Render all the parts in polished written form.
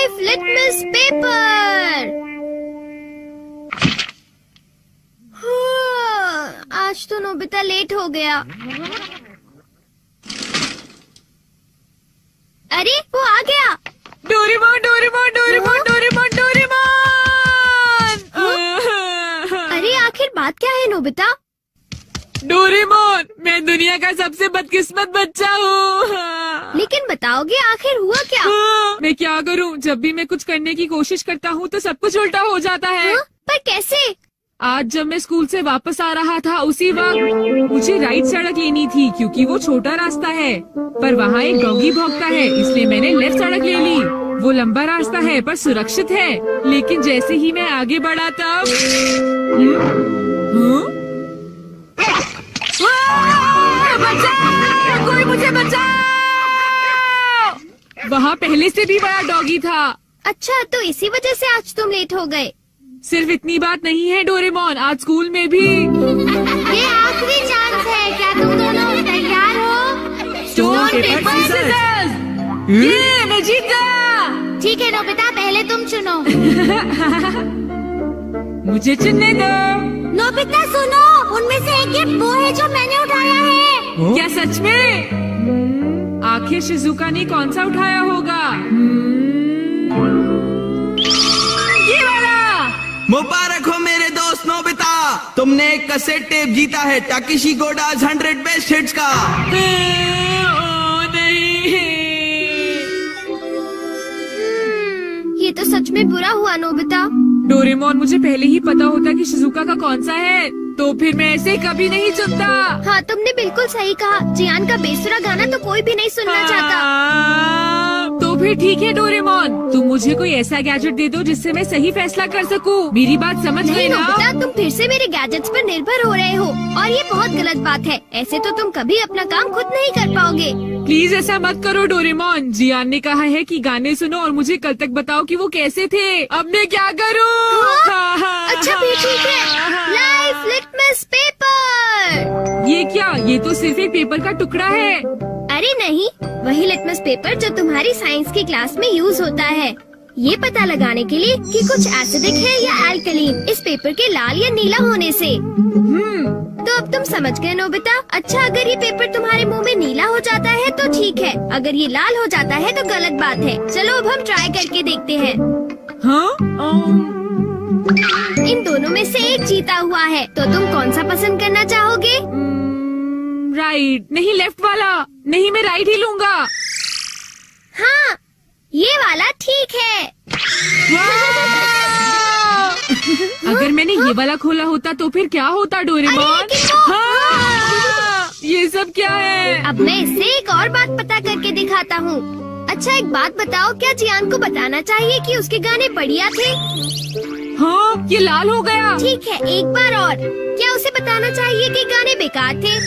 Life litmus paper. आज तो Nobita late हो गया। अरे वो आ गया। Doraemon Doraemon Doraemon Doraemon Doraemon. अरे आखिर बात क्या है नोबिता? डोरेमोन, मैं दुनिया का सबसे बदकिस्मत बच्चा हूँ। लेकिन बताओगे आखिर हुआ क्या? मैं क्या करूँ? जब भी मैं कुछ करने की कोशिश करता हूँ तो सब कुछ उल्टा हो जाता है। पर कैसे? आज जब मैं स्कूल से वापस आ रहा था उसी वक्त मुझे राइट सड़क लेनी थी क्योंकि वो छोटा रास्ता है, पर वहाँ एक डॉगी भौंकता है, इसलिए मैंने लेफ्ट सड़क ले ली। वो लंबा रास्ता है पर सुरक्षित है, लेकिन जैसे ही मैं आगे बढ़ा तब बचाओ! कोई मुझे बचाओ! वहाँ पहले से भी बड़ा डॉगी था। अच्छा, तो इसी वजह से आज तुम लेट हो गए। सिर्फ इतनी बात नहीं है डोरेमोन, आज स्कूल में भी ये आखिरी चांस है। क्या तुम दोनों तैयार हो? Stone paper scissors. ये मैं जीत गया। ठीक है नोबिता, पहले तुम चुनो। मुझे चुनने दो। नोबिता सुनो, उनमें से एक गिफ्ट वो है जो मैंने उठाया है। क्या सच में? आखिर शिजुका ने कौन सा उठाया होगा? ये वाला। मुबारक हो मेरे दोस्त नोबिता, तुमने एक कैसेट टेप जीता है टाकेशी गोडाज 100 बेस्ट हिट्स का। ओ नहीं। ये तो सच में बुरा हुआ नोबिता। डोरेमोन, मुझे पहले ही पता होता कि शिजुका का कौन सा है तो फिर मैं ऐसे कभी नहीं चुनता। हाँ, तुमने बिल्कुल सही कहा। जियान का बेसुरा गाना तो कोई भी नहीं सुनना चाहता। तो फिर ठीक है डोरेमोन, तुम मुझे कोई ऐसा गैजेट दे दो जिससे मैं सही फैसला कर सकूं। मेरी बात समझ गए नहीं ना? नोबिता, तुम फिर से मेरे गैजेट्स पर निर्भर हो रहे हो और ये बहुत गलत बात है। ऐसे तो तुम कभी अपना काम खुद नहीं कर पाओगे। प्लीज ऐसा मत करो डोरेमोन। जियान ने कहा है कि गाने सुनो और मुझे कल तक बताओ कि वो कैसे थे। अब मैं क्या करूं? अच्छा भी ठीक है। Life litmus paper. ये क्या? ये तो सिर्फ एक पेपर का टुकड़ा है। अरे नहीं, वही लिटमस पेपर जो तुम्हारी साइंस की क्लास में यूज होता है, ये पता लगाने के लिए कि कुछ एसिडिक है या एल्कलीन इस पेपर के लाल या नीला होने से। तो अब तुम समझ गए नोबिता। अच्छा, अगर ये पेपर तुम्हारे मुंह में नीला हो जाता है तो ठीक है, अगर ये लाल हो जाता है तो गलत बात है। चलो अब हम ट्राई करके देखते हैं। हाँ? इन दोनों में से एक जीता हुआ है, तो तुम कौन सा पसंद करना चाहोगे? राइट। नहीं, लेफ्ट वाला। नहीं, मैं राइट ही लूंगा। हाँ, ये वाला ठीक है। अगर मैंने ये वाला खोला होता तो फिर क्या होता डोरेमोन? अरे, लेकिन वो- हाँ! ये सब क्या है? अब मैं इससे एक और बात पता करके दिखाता हूँ। अच्छा, एक बात बताओ, क्या जियान को बताना चाहिए कि उसके गाने बढ़िया थे? हाँ, ये लाल हो गया। ठीक है, एक बार और, क्या उसे बताना चाहिए कि गाने बेकार थे?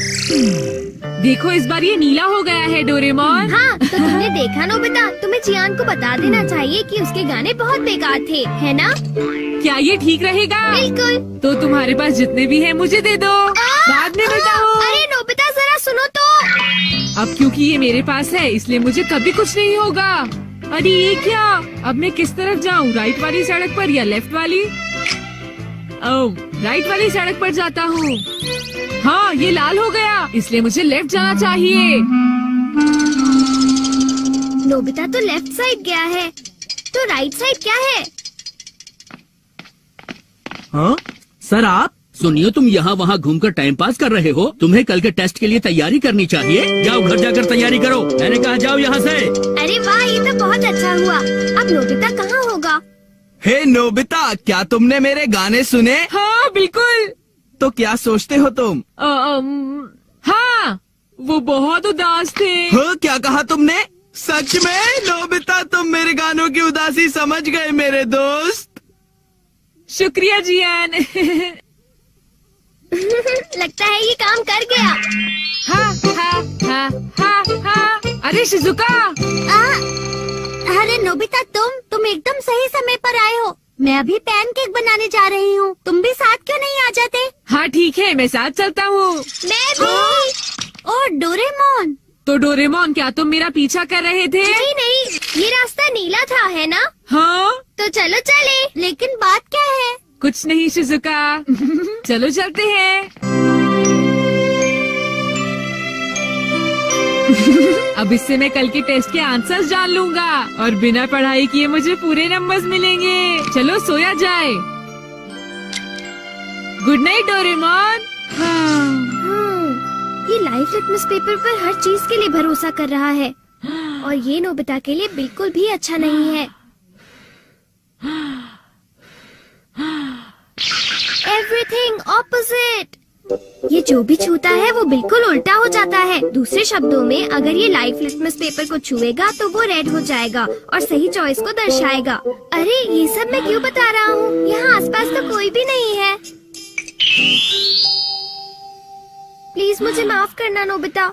देखो, इस बार ये नीला हो गया है डोरेमोन। हाँ, तो तुमने देखा नोबिता, तुम्हें जियान को बता देना चाहिए कि उसके गाने बहुत बेकार थे, है ना? क्या ये ठीक रहेगा? बिल्कुल। तो तुम्हारे पास जितने भी हैं मुझे दे दो, बाद में बताओ। अरे नोबिता, जरा सुनो तो। अब क्योंकि ये मेरे पास है इसलिए मुझे कभी कुछ नहीं होगा। अरे ये क्या? अब मैं किस तरफ जाऊँ, राइट वाली सड़क पर या लेफ्ट वाली? ओह, राइट वाली सड़क पर जाता हूँ। हाँ, ये लाल हो गया, इसलिए मुझे लेफ्ट जाना चाहिए। नोबिता तो लेफ्ट साइड गया है, तो राइट साइड क्या है? हाँ सर, आप सुनिए, तुम यहाँ वहाँ घूमकर टाइम पास कर रहे हो। तुम्हें कल के टेस्ट के लिए तैयारी करनी चाहिए। जाओ घर जाकर तैयारी करो। मैंने कहा जाओ यहाँ से। अरे वाह, ये तो बहुत अच्छा हुआ। अब नोबिता कहाँ होगा? हे नोबिता, क्या तुमने मेरे गाने सुने? हाँ बिल्कुल। तो क्या सोचते हो तुम? हाँ, वो बहुत उदास थे। हाँ, क्या कहा तुमने? सच में नोबिता, तुम मेरे गानों की उदासी समझ गए मेरे दोस्त। शुक्रिया जियान। लगता है ये काम कर गया। हाँ हाँ हाँ हाँ हाँ। अरे शिजुका। अरे नोबिता, तुम एकदम सही समय पर आए हो। मैं अभी पैनकेक बनाने जा रही हूँ। तुम भी साथ क्यों नहीं आ जाते? हाँ ठीक है, मैं साथ चलता हूँ। मैं भी। और डोरेमोन। तो डोरेमोन, क्या तुम मेरा पीछा कर रहे थे? नहीं, ये रास्ता नीला था, है ना? हाँ, तो चलो चले। लेकिन बात क्या है? कुछ नहीं शिजुका। चलो चलते हैं। अब इससे मैं कल के टेस्ट के आंसर्स जान लूंगा और बिना पढ़ाई किए मुझे पूरे नंबर्स मिलेंगे। चलो सोया जाए। Good night Doraemon. ये लाइफ लिटमस पेपर पर हर चीज के लिए भरोसा कर रहा है और ये नोबिता के लिए बिल्कुल भी अच्छा नहीं है। Everything opposite. ये जो भी छूता है वो बिल्कुल उल्टा हो जाता है। दूसरे शब्दों में, अगर ये लाइफ लिटमस पेपर को छुएगा तो वो रेड हो जाएगा और सही चॉइस को दर्शाएगा। अरे ये सब मैं क्यों बता रहा हूँ? यहाँ आसपास तो कोई भी नहीं है। प्लीज मुझे माफ करना नोबिता।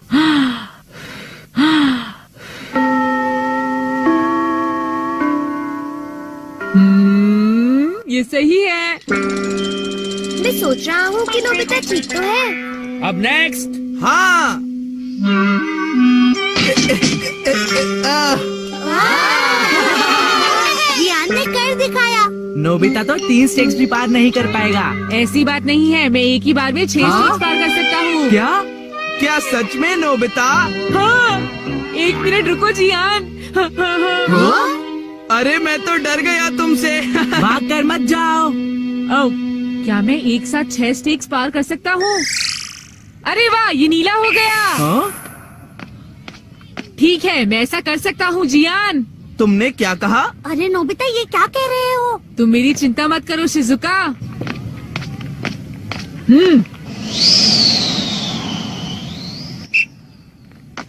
ये सही है। मैं सोच रहा हूँ कि नोबिता ठीक तो है। अब नेक्स्ट। हाँ। जियान ने कर दिखाया। नोबिता तो 3 स्टेप्स भी पार नहीं कर पाएगा। ऐसी बात नहीं है, मैं एक ही बार में 6 हाँ? स्टेप्स पार कर सकता हूँ। क्या? क्या सच में नोबिता? हाँ, 1 मिनट रुको जियान। अरे मैं तो डर गया तुमसे। भाग कर मत जाओ। ओह, क्या मैं एक साथ 6 स्टेप्स पार कर सकता हूँ? अरे वाह, ये नीला हो गया। हाँ? ठीक है, मैं ऐसा कर सकता हूँ जियान। तुमने क्या कहा? अरे नोबिता ये क्या कह रहे हो? तुम मेरी चिंता मत करो शिजुका।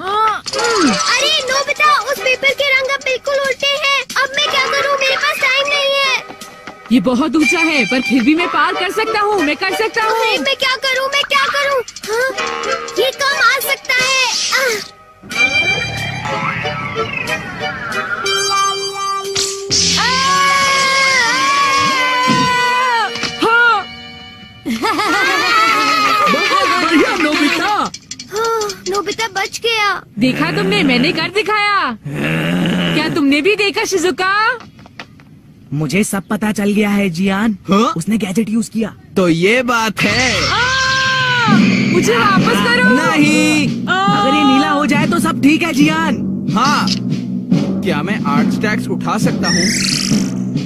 अरे नोबिता, उस पेपर के रंग अब बिल्कुल उल्टे हैं। अब मैं क्या करूँ? मेरे पास टाइम नहीं है। ये बहुत ऊंचा है, पर फिर भी मैं पार कर सकता हूँ। मैं कर सकता अरे हूँ। मैं क्या करूँ? मैं क्या करूँ? हाँ? ये कम आ सकता है। हाँ, बहुत बढ़िया नोबिता। हाँ, नोबिता बच गया। देखा तुमने, मैंने कर दिखाया। क्या तुमने भी देखा शिजुका? मुझे सब पता चल गया है जियान। हाँ? उसने गैजेट यूज किया। तो ये बात है। मुझे वापस करो। नहीं। अगर ये नीला हो जाए तो सब ठीक है जियान। हाँ। क्या मैं 8 स्टैक्स उठा सकता हूँ?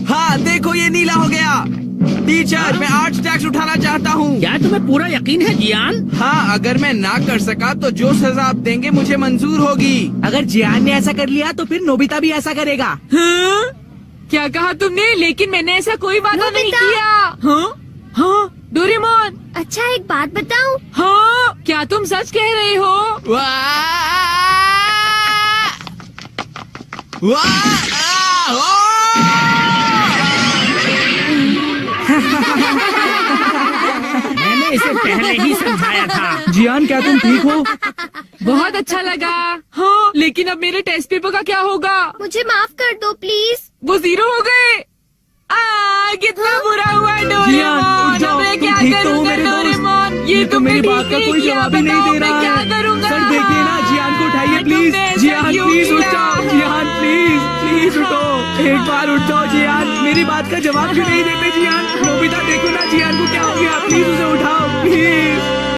हाँ देखो, ये नीला हो गया। टीचर, मैं 8 स्टैक्स उठाना चाहता हूँ। क्या तुम्हें पूरा यकीन है जियान? हाँ, अगर मैं ना कर सका तो जो सजा आप देंगे मुझे मंजूर होगी। अगर जियान ने ऐसा कर लिया तो फिर नोबिता भी ऐसा करेगा। हाँ? क्या कहा तुमने? लेकिन मैंने ऐसा कोई वादा नहीं नोबिता। किया। हाँ? हाँ, डोरेमोन। अच्छा एक बात बताऊं? हाँ, क्या तुम सच कह रहे हो? वाह! वाह! ओह! मैंने इसे पहले ही समझाया था। जियान क्या तुम ठीक हो? बहुत अच्छा लगा। हाँ, लेकिन अब मेरे टेस्ट पेपर का क्या होगा? मुझे माफ कर दो प्लीज। वो 0 हो गए। कितना बुरा हुआ जियान, डोरेमोन। उठ जाओ, अब मैं तुम क्या ठीक तो हो करूँगा मेरे दोस्त? डोरेमोन? ये तो तुमने मेरी ठीक बात का नहीं कोई किया। जवाब ही नहीं बताओ, दे मैं रहा क्या है। करूँगा? सर देखिए ना, जियान को उठाइए प्लीज। तुमने ऐसा जियान क्यों प्लीज उठ किया? जाओ। जियान प्लीज उठो। एक बार उठ जाओ जियान। मेरी बात का जवाब क्यों नहीं देते जियान? नोबिता देखो ना जियान को क्या हो गया। प्लीज उसे उठाओ प्लीज।